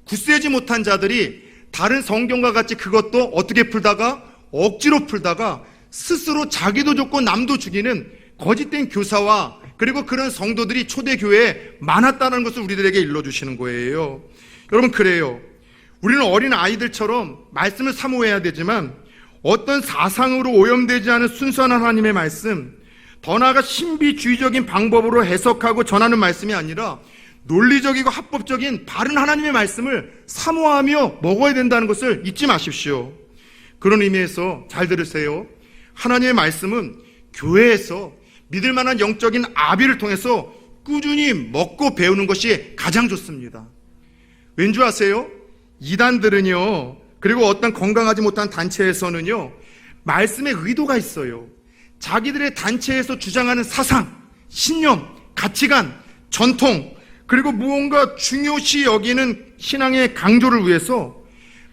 S1: 굳세지 못한 자들이 다른 성경과 같이 그것도 어떻게 풀다가 억지로 풀다가 스스로 자기도 죽고 남도 죽이는 거짓된 교사와 그리고 그런 성도들이 초대교회에 많았다는 것을 우리들에게 일러주시는 거예요. 여러분, 그래요. 우리는 어린 아이들처럼 말씀을 사모해야 되지만 어떤 사상으로 오염되지 않은 순수한 하나님의 말씀, 더 나아가 신비주의적인 방법으로 해석하고 전하는 말씀이 아니라 논리적이고 합법적인 바른 하나님의 말씀을 사모하며 먹어야 된다는 것을 잊지 마십시오. 그런 의미에서 잘 들으세요. 하나님의 말씀은 교회에서 믿을 만한 영적인 아비를 통해서 꾸준히 먹고 배우는 것이 가장 좋습니다. 왠지 아세요? 이단들은요, 그리고 어떤 건강하지 못한 단체에서는요, 말씀의 의도가 있어요. 자기들의 단체에서 주장하는 사상, 신념, 가치관, 전통, 그리고 무언가 중요시 여기는 신앙의 강조를 위해서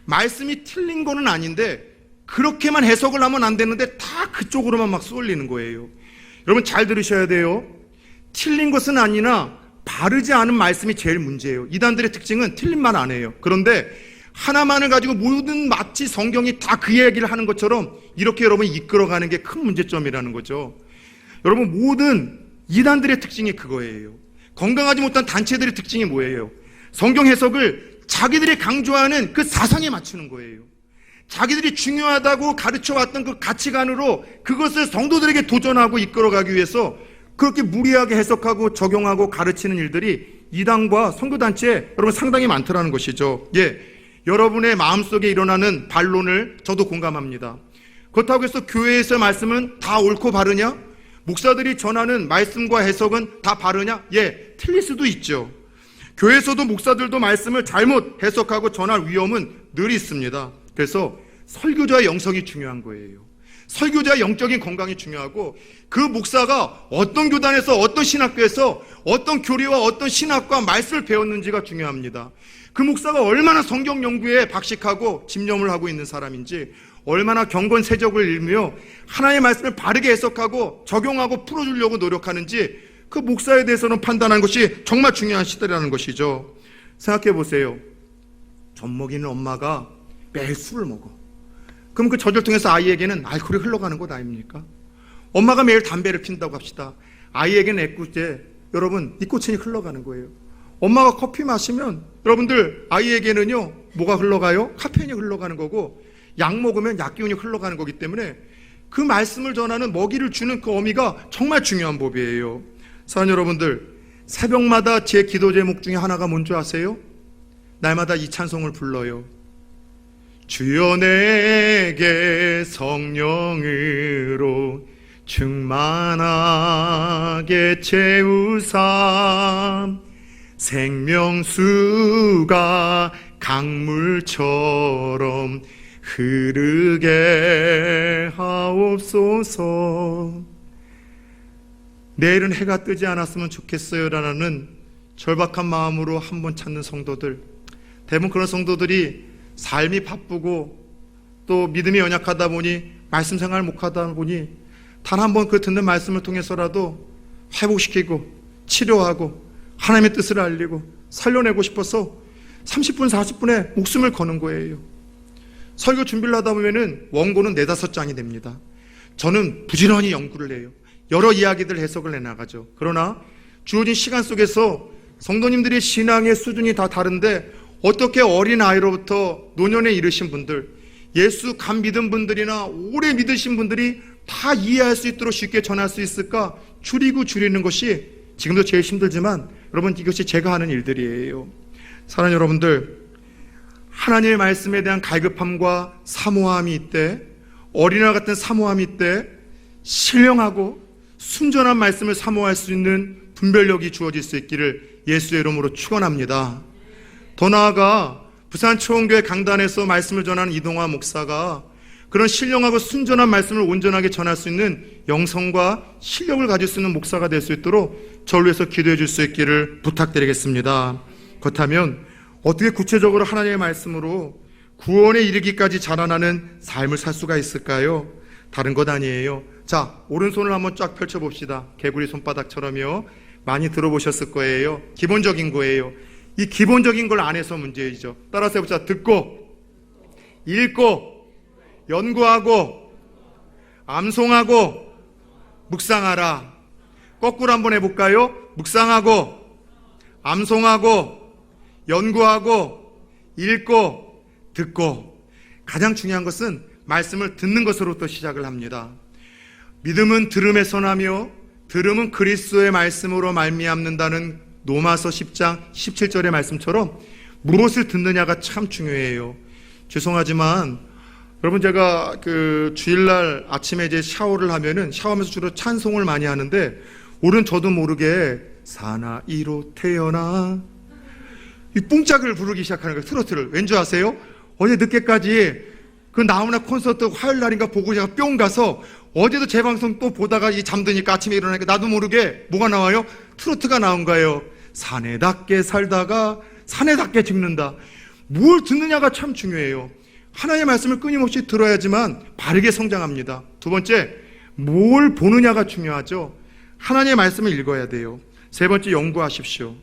S1: 말씀이 틀린 거는 아닌데 그렇게만 해석을 하면 안 되는데 다 그쪽으로만 막 쏠리는 거예요. 여러분, 잘 들으셔야 돼요. 틀린 것은 아니나 바르지 않은 말씀이 제일 문제예요. 이단들의 특징은 틀린 말 안 해요. 그런데 하나만을 가지고 모든 마치 성경이 다 그 얘기를 하는 것처럼 이렇게 여러분 이끌어가는 게 큰 문제점이라는 거죠. 여러분, 모든 이단들의 특징이 그거예요. 건강하지 못한 단체들의 특징이 뭐예요? 성경 해석을 자기들이 강조하는 그 사상에 맞추는 거예요. 자기들이 중요하다고 가르쳐왔던 그 가치관으로 그것을 성도들에게 도전하고 이끌어가기 위해서 그렇게 무리하게 해석하고 적용하고 가르치는 일들이 이단과 선교단체에 여러분 상당히 많더라는 것이죠. 여러분의 마음속에 일어나는 반론을 저도 공감합니다. 그렇다고 해서 교회에서 말씀은 다 옳고 바르냐? 목사들이 전하는 말씀과 해석은 다 바르냐? 틀릴 수도 있죠. 교회에서도 목사들도 말씀을 잘못 해석하고 전할 위험은 늘 있습니다. 그래서 설교자의 영성이 중요한 거예요. 설교자의 영적인 건강이 중요하고 그 목사가 어떤 교단에서 어떤 신학교에서 어떤 교리와 어떤 신학과 말씀을 배웠는지가 중요합니다. 그 목사가 얼마나 성경 연구에 박식하고 집념을 하고 있는 사람인지, 얼마나 경건세적을 읽으며 하나님의 말씀을 바르게 해석하고 적용하고 풀어주려고 노력하는지 그 목사에 대해서는 판단하는 것이 정말 중요한 시대라는 것이죠. 생각해 보세요. 젖 먹이는 엄마가 매일 술을 먹어. 그럼 그 젖을 통해서 아이에게는 알코올이 흘러가는 것 아닙니까? 엄마가 매일 담배를 핀다고 합시다. 아이에게는 애꿎제 여러분 니코틴이 흘러가는 거예요. 엄마가 커피 마시면 여러분들 아이에게는요 뭐가 흘러가요? 카페인이 흘러가는 거고, 약 먹으면 약기운이 흘러가는 거기 때문에 그 말씀을 전하는 먹이를 주는 그 어미가 정말 중요한 법이에요. 사랑하는 여러분들, 새벽마다 제 기도 제목 중에 하나가 뭔지 아세요? 날마다 이 찬송을 불러요. 주여 내게 성령으로 충만하게 채우사 생명수가 강물처럼 흐르게 하옵소서. 내일은 해가 뜨지 않았으면 좋겠어요 라는 절박한 마음으로 한번 찾는 성도들, 대부분 그런 성도들이 삶이 바쁘고 또 믿음이 연약하다 보니 말씀 생활을 못하다 보니 단 한 번 그 듣는 말씀을 통해서라도 회복시키고 치료하고 하나님의 뜻을 알리고 살려내고 싶어서 30분 40분에 목숨을 거는 거예요. 설교 준비를 하다 보면은 원고는 4-5장이 됩니다. 저는 부지런히 연구를 해요. 여러 이야기들 해석을 내나가죠. 그러나 주어진 시간 속에서 성도님들의 신앙의 수준이 다 다른데 어떻게 어린아이로부터 노년에 이르신 분들, 예수 감 믿은 분들이나 오래 믿으신 분들이 다 이해할 수 있도록 쉽게 전할 수 있을까? 줄이는 것이 지금도 제일 힘들지만 여러분 이것이 제가 하는 일들이에요. 사랑하는 여러분들, 하나님의 말씀에 대한 갈급함과 사모함이 있대, 어린아이 같은 사모함이 있대, 신령하고 순전한 말씀을 사모할 수 있는 분별력이 주어질 수 있기를 예수의 이름으로 축원합니다. 더 나아가 부산 초원교회 강단에서 말씀을 전하는 이동화 목사가 그런 신령하고 순전한 말씀을 온전하게 전할 수 있는 영성과 실력을 가질 수 있는 목사가 될 수 있도록 저를 위해서 기도해 줄 수 있기를 부탁드리겠습니다. 그렇다면 어떻게 구체적으로 하나님의 말씀으로 구원에 이르기까지 자라나는 삶을 살 수가 있을까요? 다른 것 아니에요. 자, 오른손을 한번 쫙 펼쳐봅시다. 개구리 손바닥처럼요. 많이 들어보셨을 거예요. 기본적인 거예요. 이 기본적인 걸 안 해서 문제이죠. 따라서 해보자. 듣고, 읽고, 연구하고, 암송하고, 묵상하라. 거꾸로 한번 해볼까요? 묵상하고, 암송하고, 연구하고, 읽고 듣고, 가장 중요한 것은 말씀을 듣는 것으로부터 시작을 합니다. 믿음은 들음에서 나며 들음은 그리스도의 말씀으로 말미암는다는 로마서 10장 17절의 말씀처럼 무엇을 듣느냐가 참 중요해요. 죄송하지만 여러분, 제가 주일날 아침에 이제 샤워를 하면은 샤워하면서 주로 찬송을 많이 하는데, 오늘은 저도 모르게 사나이로 태어나 이 뿡짝을 부르기 시작하는 거예요. 트로트를. 왠 줄 아세요? 어제 늦게까지 그 나훈아 콘서트 화요일 날인가 보고 제가 뿅 가서, 어제도 제 방송 또 보다가 잠드니까 아침에 일어나니까 나도 모르게 뭐가 나와요? 트로트가 나온 거예요. 사내답게 살다가 사내답게 죽는다. 뭘 듣느냐가 참 중요해요. 하나님의 말씀을 끊임없이 들어야지만 바르게 성장합니다. 두 번째, 뭘 보느냐가 중요하죠. 하나님의 말씀을 읽어야 돼요. 세 번째, 연구하십시오.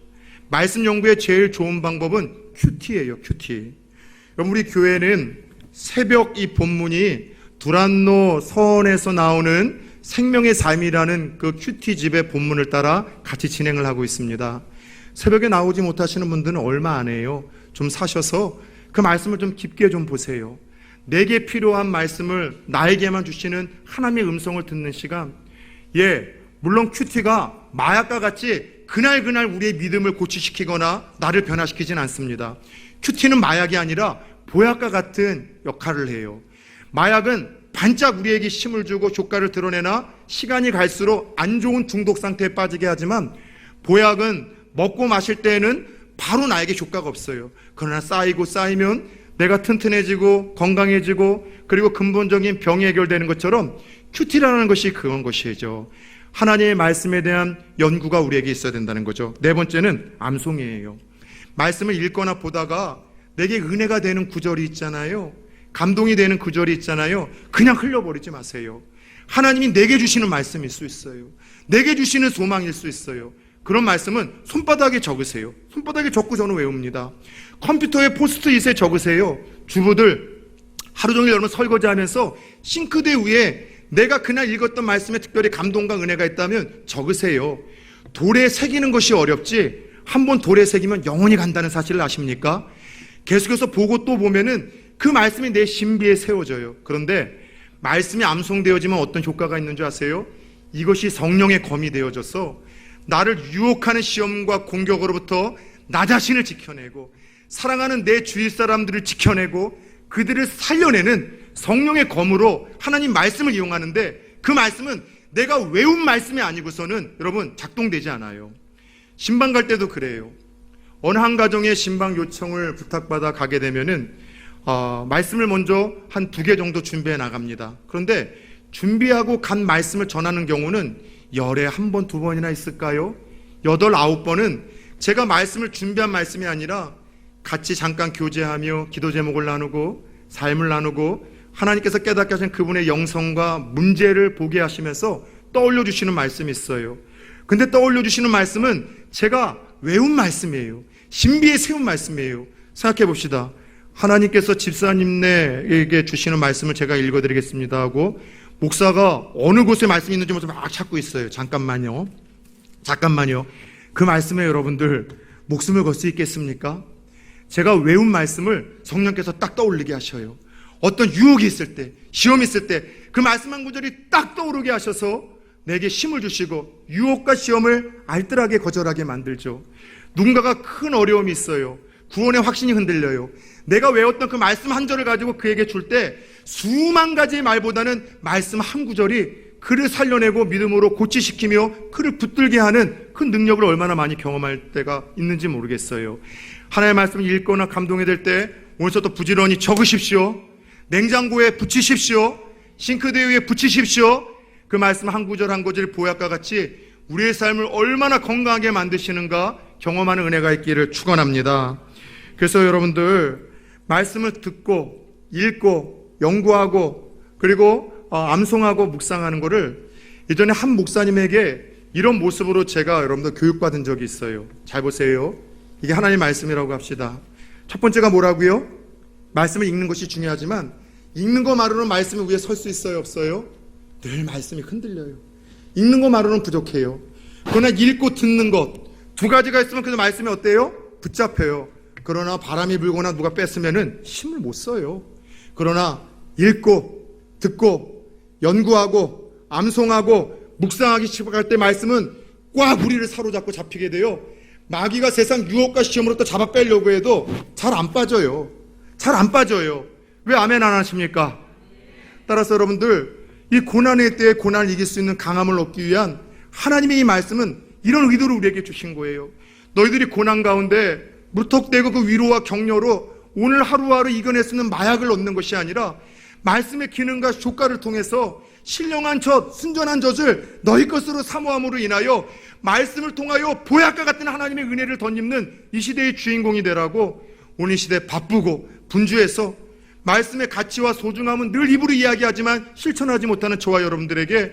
S1: 말씀 연구의 제일 좋은 방법은 큐티예요. 큐티. 여러분, 우리 교회는 새벽 이 본문이 두란노 서원에서 나오는 생명의 삶이라는 그 큐티집의 본문을 따라 같이 진행을 하고 있습니다. 새벽에 나오지 못하시는 분들은 얼마 안 해요. 좀 사셔서 그 말씀을 좀 깊게 좀 보세요. 내게 필요한 말씀을 나에게만 주시는 하나님의 음성을 듣는 시간. 물론 큐티가 마약과 같이 그날 우리의 믿음을 고치시키거나 나를 변화시키진 않습니다. 큐티는 마약이 아니라 보약과 같은 역할을 해요. 마약은 반짝 우리에게 힘을 주고 효과를 드러내나 시간이 갈수록 안 좋은 중독 상태에 빠지게 하지만, 보약은 먹고 마실 때에는 바로 나에게 효과가 없어요. 그러나 쌓이면 내가 튼튼해지고 건강해지고, 그리고 근본적인 병이 해결되는 것처럼 큐티라는 것이 그런 것이죠. 하나님의 말씀에 대한 연구가 우리에게 있어야 된다는 거죠. 네 번째는 암송이에요. 말씀을 읽거나 보다가 내게 은혜가 되는 구절이 있잖아요. 감동이 되는 구절이 있잖아요. 그냥 흘려버리지 마세요. 하나님이 내게 주시는 말씀일 수 있어요. 내게 주시는 소망일 수 있어요. 그런 말씀은 손바닥에 적으세요. 손바닥에 적고 저는 외웁니다. 컴퓨터에 포스트잇에 적으세요. 주부들 하루 종일 여러분 설거지하면서 싱크대 위에 내가 그날 읽었던 말씀에 특별히 감동과 은혜가 있다면 적으세요. 돌에 새기는 것이 어렵지, 한번 돌에 새기면 영원히 간다는 사실을 아십니까? 계속해서 보고 또 보면은 그 말씀이 내 신비에 세워져요. 그런데 말씀이 암송되어지면 어떤 효과가 있는 줄 아세요? 이것이 성령의 검이 되어져서 나를 유혹하는 시험과 공격으로부터 나 자신을 지켜내고, 사랑하는 내 주위 사람들을 지켜내고 그들을 살려내는 성령의 검으로 하나님 말씀을 이용하는데, 그 말씀은 내가 외운 말씀이 아니고서는 여러분 작동되지 않아요. 신방 갈 때도 그래요. 어느 한 가정에 신방 요청을 부탁받아 가게 되면은 말씀을 먼저 한 2개 정도 준비해 나갑니다. 그런데 준비하고 간 말씀을 전하는 경우는 열에 1번, 2번이나 있을까요? 8, 9번은 제가 말씀을 준비한 말씀이 아니라 같이 잠깐 교제하며 기도 제목을 나누고 삶을 나누고 하나님께서 깨닫게 하신 그분의 영성과 문제를 보게 하시면서 떠올려 주시는 말씀이 있어요. 근데 떠올려 주시는 말씀은 제가 외운 말씀이에요. 신비에 세운 말씀이에요. 생각해 봅시다. 하나님께서 집사님네에게 주시는 말씀을 제가 읽어드리겠습니다 하고, 목사가 어느 곳에 말씀이 있는지 막 찾고 있어요. 잠깐만요. 그 말씀에 여러분들 목숨을 걸 수 있겠습니까? 제가 외운 말씀을 성령께서 딱 떠올리게 하셔요. 어떤 유혹이 있을 때, 시험이 있을 때 그 말씀 한 구절이 딱 떠오르게 하셔서 내게 힘을 주시고 유혹과 시험을 알뜰하게 거절하게 만들죠. 누군가가 큰 어려움이 있어요. 구원의 확신이 흔들려요. 내가 외웠던 그 말씀 한 절을 가지고 그에게 줄 때 수만 가지의 말보다는 말씀 한 구절이 그를 살려내고 믿음으로 고치시키며 그를 붙들게 하는 그 능력을 얼마나 많이 경험할 때가 있는지 모르겠어요. 하나님의 말씀을 읽거나 감동이 될 때 오늘부터 부지런히 적으십시오. 냉장고에 붙이십시오. 싱크대 위에 붙이십시오. 그 말씀 한 구절 한 구절 보약과 같이 우리의 삶을 얼마나 건강하게 만드시는가 경험하는 은혜가 있기를 축원합니다. 그래서 여러분들 말씀을 듣고 읽고 연구하고 그리고 암송하고 묵상하는 거를 예전에 한 목사님에게 이런 모습으로 제가 여러분들 교육받은 적이 있어요. 잘 보세요. 이게 하나님의 말씀이라고 합시다. 첫 번째가 뭐라고요? 말씀을 읽는 것이 중요하지만 읽는 것만으로는 말씀이 위에 설 수 있어요, 없어요? 늘 말씀이 흔들려요. 읽는 것만으로는 부족해요. 그러나 읽고 듣는 것 두 가지가 있으면 그 말씀이 어때요? 붙잡혀요. 그러나 바람이 불거나 누가 뺐으면은 힘을 못 써요. 그러나 읽고 듣고 연구하고 암송하고 묵상하기 시작할 때 말씀은 꽉 우리를 사로잡고 잡히게 돼요. 마귀가 세상 유혹과 시험으로 또 잡아 빼려고 해도 잘 안 빠져요. 잘 안 빠져요. 왜 아멘 안 하십니까? 따라서 여러분들, 이 고난의 때에 고난을 이길 수 있는 강함을 얻기 위한 하나님의 이 말씀은 이런 의도로 우리에게 주신 거예요. 너희들이 고난 가운데 무턱대고 그 위로와 격려로 오늘 하루하루 이겨낼 수 있는 마약을 얻는 것이 아니라 말씀의 기능과 효과를 통해서 신령한 젖, 순전한 젖을 너희 것으로 사모함으로 인하여 말씀을 통하여 보약과 같은 하나님의 은혜를 덧입는 이 시대의 주인공이 되라고 오늘 이 시대 바쁘고 분주해서 말씀의 가치와 소중함은 늘 입으로 이야기하지만 실천하지 못하는 저와 여러분들에게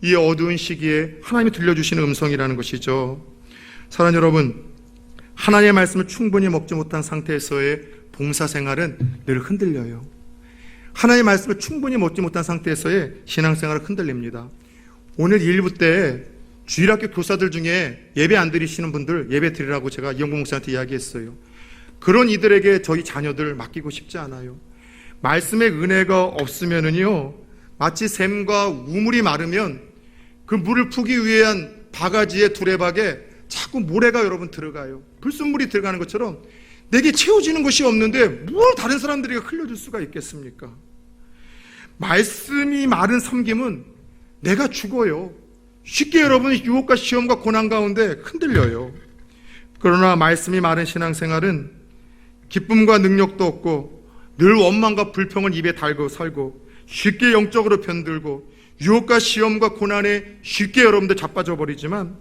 S1: 이 어두운 시기에 하나님이 들려주시는 음성이라는 것이죠. 사랑하는 여러분, 하나님의 말씀을 충분히 먹지 못한 상태에서의 봉사생활은 늘 흔들려요. 하나님의 말씀을 충분히 먹지 못한 상태에서의 신앙생활은 흔들립니다. 오늘 1부 때 주일학교 교사들 중에 예배 안 드리시는 분들 예배 드리라고 제가 이영국 목사한테 이야기했어요. 그런 이들에게 저희 자녀들 맡기고 싶지 않아요. 말씀의 은혜가 없으면은요, 마치 샘과 우물이 마르면 그 물을 푸기 위한 바가지의 두레박에 자꾸 모래가 여러분 들어가요. 불순물이 들어가는 것처럼 내게 채워지는 것이 없는데 뭘 다른 사람들에게 흘려줄 수가 있겠습니까? 말씀이 마른 섬김은 내가 죽어요. 쉽게 여러분 유혹과 시험과 고난 가운데 흔들려요. 그러나 말씀이 마른 신앙생활은 기쁨과 능력도 없고 늘 원망과 불평을 입에 달고 살고 쉽게 영적으로 편들고 유혹과 시험과 고난에 쉽게 여러분들 자빠져 버리지만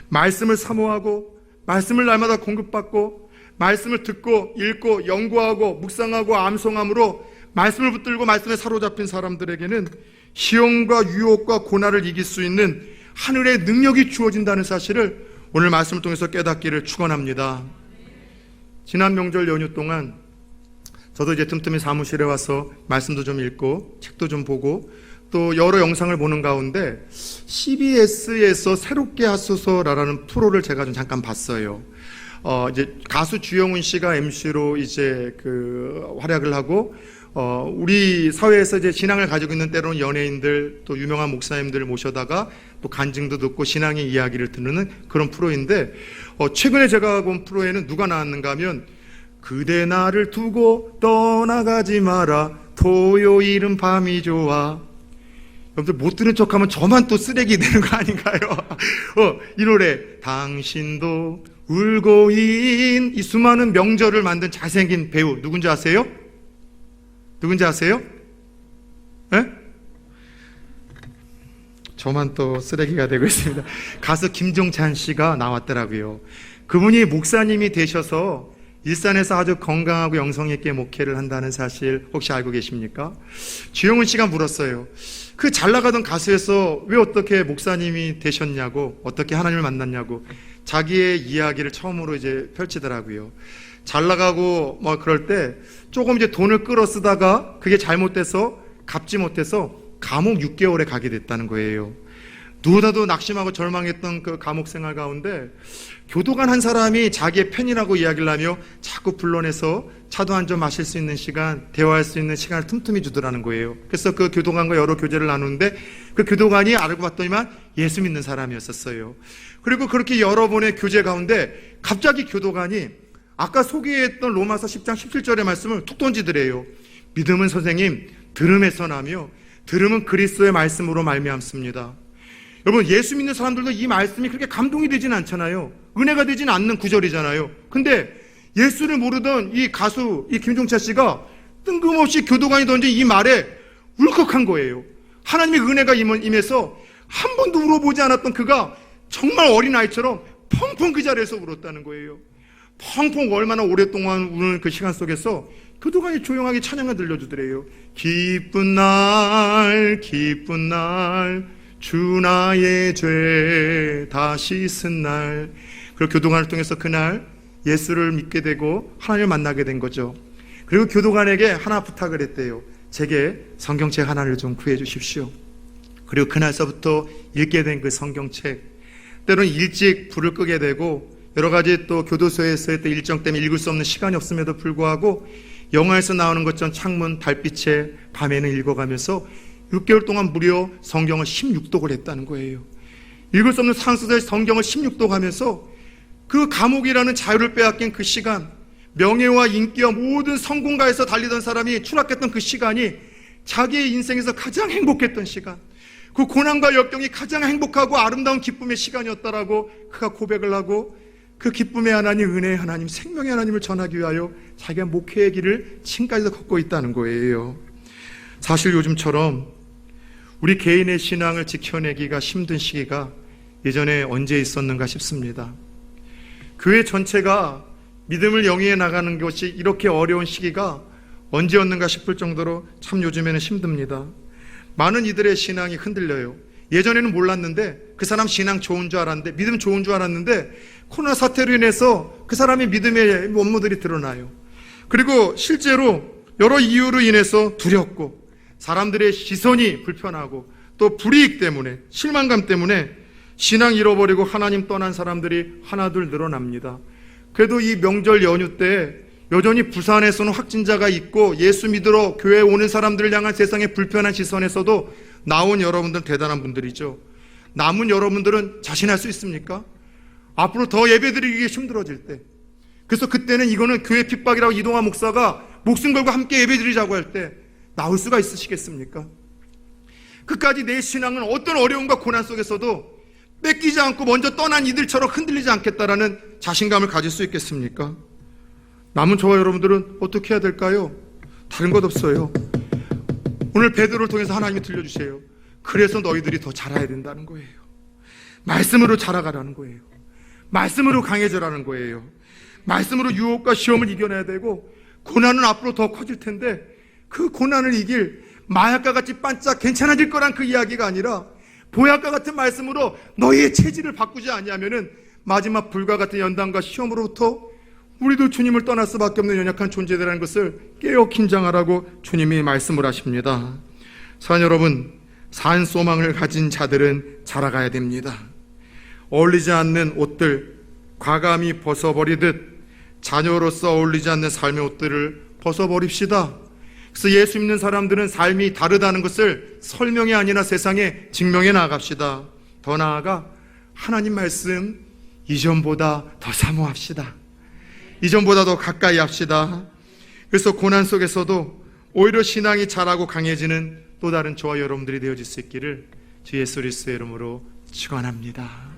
S1: 말씀을 사모하고 말씀을 날마다 공급받고 말씀을 듣고 읽고 연구하고 묵상하고 암송함으로 말씀을 붙들고 말씀에 사로잡힌 사람들에게는 시험과 유혹과 고난을 이길 수 있는 하늘의 능력이 주어진다는 사실을 오늘 말씀을 통해서 깨닫기를 축원합니다. 지난 명절 연휴 동안 저도 이제 틈틈이 사무실에 와서 말씀도 좀 읽고 책도 좀 보고 또 여러 영상을 보는 가운데 CBS에서 새롭게 하소서라는 프로를 제가 좀 잠깐 봤어요. 이제 가수 주영훈 씨가 MC로 이제 활약을 하고 우리 사회에서 이제 신앙을 가지고 있는 때로는 연예인들 또 유명한 목사님들을 모셔다가 또 간증도 듣고 신앙의 이야기를 듣는 그런 프로인데 최근에 제가 본 프로에는 누가 나왔는가 하면 그대 나를 두고 떠나가지 마라 토요일은 밤이 좋아. 여러분들 못 들은 척하면 저만 또 쓰레기 되는 거 아닌가요? 이 노래 당신도 울고인 이 수많은 명절을 만든 잘생긴 배우 누군지 아세요? 누군지 아세요? 네? 저만 또 쓰레기가 되고 있습니다. 가수 김종찬 씨가 나왔더라고요. 그분이 목사님이 되셔서 일산에서 아주 건강하고 영성 있게 목회를 한다는 사실 혹시 알고 계십니까? 주영훈 씨가 물었어요. 그 잘 나가던 가수에서 왜 어떻게 목사님이 되셨냐고, 어떻게 하나님을 만났냐고 자기의 이야기를 처음으로 이제 펼치더라고요. 잘 나가고 뭐 그럴 때 조금 이제 돈을 끌어 쓰다가 그게 잘못돼서 갚지 못해서 감옥 6개월에 가게 됐다는 거예요. 누구보다도 낙심하고 절망했던 그 감옥 생활 가운데 교도관 한 사람이 자기의 팬이라고 이야기를 하며 자꾸 불러내서 차도 한 잔 마실 수 있는 시간, 대화할 수 있는 시간을 틈틈이 주더라는 거예요. 그래서 그 교도관과 여러 교제를 나누는데 그 교도관이 알고 봤더니만 예수 믿는 사람이었었어요. 그리고 그렇게 여러 번의 교제 가운데 갑자기 교도관이 아까 소개했던 로마서 10장 17절의 말씀을 툭 던지더래요. 믿음은 선생님 들음에서 나며 들음은 그리스도의 말씀으로 말미암습니다. 여러분 예수 믿는 사람들도 이 말씀이 그렇게 감동이 되진 않잖아요. 은혜가 되진 않는 구절이잖아요. 근데 예수를 모르던 이 가수 이 김종찬 씨가 뜬금없이 교도관이 던진 이 말에 울컥한 거예요. 하나님의 은혜가 임해서 한 번도 울어보지 않았던 그가 정말 어린아이처럼 펑펑 그 자리에서 울었다는 거예요. 펑펑 얼마나 오랫동안 우는 그 시간 속에서 교도관이 조용하게 찬양을 들려주더래요. 기쁜 날 기쁜 날 주 나의 죄 다 씻은 날. 그리고 교도관을 통해서 그날 예수를 믿게 되고 하나님을 만나게 된 거죠. 그리고 교도관에게 하나 부탁을 했대요. 제게 성경책 하나를 좀 구해 주십시오. 그리고 그날서부터 읽게 된 그 성경책, 때로는 일찍 불을 끄게 되고 여러 가지 또 교도소에서의 또 일정 때문에 읽을 수 없는 시간이 없음에도 불구하고 영화에서 나오는 것처럼 창문 달빛에 밤에는 읽어가면서 6개월 동안 무려 성경을 16독을 했다는 거예요. 읽을 수 없는 상수들 성경을 16독 하면서 그 감옥이라는 자유를 빼앗긴 그 시간, 명예와 인기와 모든 성공가에서 달리던 사람이 추락했던 그 시간이 자기의 인생에서 가장 행복했던 시간, 그 고난과 역경이 가장 행복하고 아름다운 기쁨의 시간이었다라고 그가 고백을 하고 그 기쁨의 하나님, 은혜의 하나님, 생명의 하나님을 전하기 위하여 자기가 목회의 길을 지금까지도 걷고 있다는 거예요. 사실 요즘처럼 우리 개인의 신앙을 지켜내기가 힘든 시기가 예전에 언제 있었는가 싶습니다. 교회 전체가 믿음을 영위해 나가는 것이 이렇게 어려운 시기가 언제였는가 싶을 정도로 참 요즘에는 힘듭니다. 많은 이들의 신앙이 흔들려요. 예전에는 몰랐는데 그 사람 신앙 좋은 줄 알았는데, 믿음 좋은 줄 알았는데 코로나 사태로 인해서 그 사람의 믿음의 원모들이 드러나요. 그리고 실제로 여러 이유로 인해서 두렵고 사람들의 시선이 불편하고 또 불이익 때문에, 실망감 때문에 신앙 잃어버리고 하나님 떠난 사람들이 하나둘 늘어납니다. 그래도 이 명절 연휴 때 여전히 부산에서는 확진자가 있고 예수 믿으러 교회에 오는 사람들을 향한 세상의 불편한 시선에서도 나온 여러분들 대단한 분들이죠. 남은 여러분들은 자신할 수 있습니까? 앞으로 더 예배드리기 힘들어질 때, 그래서 그때는 이거는 교회 핍박이라고 이동환 목사가 목숨 걸고 함께 예배드리자고 할 때 나올 수가 있으시겠습니까? 끝까지 내 신앙은 어떤 어려움과 고난 속에서도 뺏기지 않고 먼저 떠난 이들처럼 흔들리지 않겠다라는 자신감을 가질 수 있겠습니까? 남은 저와 여러분들은 어떻게 해야 될까요? 다른 것 없어요. 오늘 베드로를 통해서 하나님이 들려주세요. 그래서 너희들이 더 자라야 된다는 거예요. 말씀으로 자라가라는 거예요. 말씀으로 강해져라는 거예요. 말씀으로 유혹과 시험을 이겨내야 되고, 고난은 앞으로 더 커질 텐데 그 고난을 이길 마약과 같이 반짝 괜찮아질 거란 그 이야기가 아니라 보약과 같은 말씀으로 너희의 체질을 바꾸지 않냐면은 마지막 불과 같은 연단과 시험으로부터 우리도 주님을 떠날 수밖에 없는 연약한 존재들이라는 것을 깨어 긴장하라고 주님이 말씀을 하십니다. 사랑 여러분, 산 소망을 가진 자들은 자라가야 됩니다. 어울리지 않는 옷들 과감히 벗어버리듯 자녀로서 어울리지 않는 삶의 옷들을 벗어버립시다. 그래서 예수 믿는 사람들은 삶이 다르다는 것을 설명이 아니라 세상에 증명해 나갑시다. 더 나아가 하나님 말씀 이전보다 더 사모합시다. 이전보다 더 가까이 합시다. 그래서 고난 속에서도 오히려 신앙이 자라고 강해지는 또 다른 저와 여러분들이 되어질 수 있기를 주 예수 그리스도의 이름으로 축원합니다.